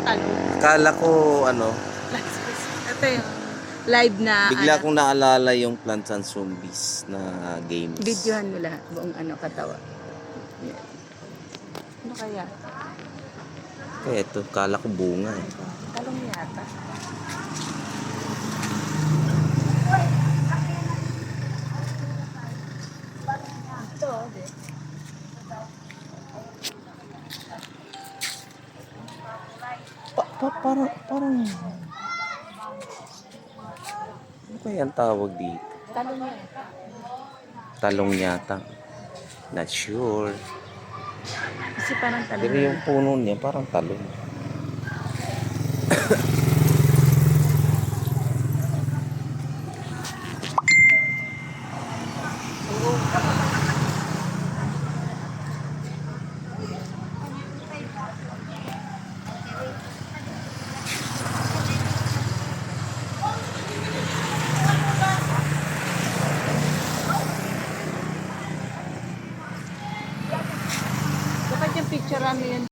talong. Akala ko ano, Ito yung live na bigla kong naalala yung Plants and Zombies na games. videohan mo lahat buong katawa. Yan. Ano kaya? Eh, ito, kala ko bunga eh. Talong yata. Ito, Parang, ano kaya ang tawag dito? talong yata. Talong yata. Not sure. Kasi parang talong. Pero yung puno niya parang talong. Dapat yung picture ano yun.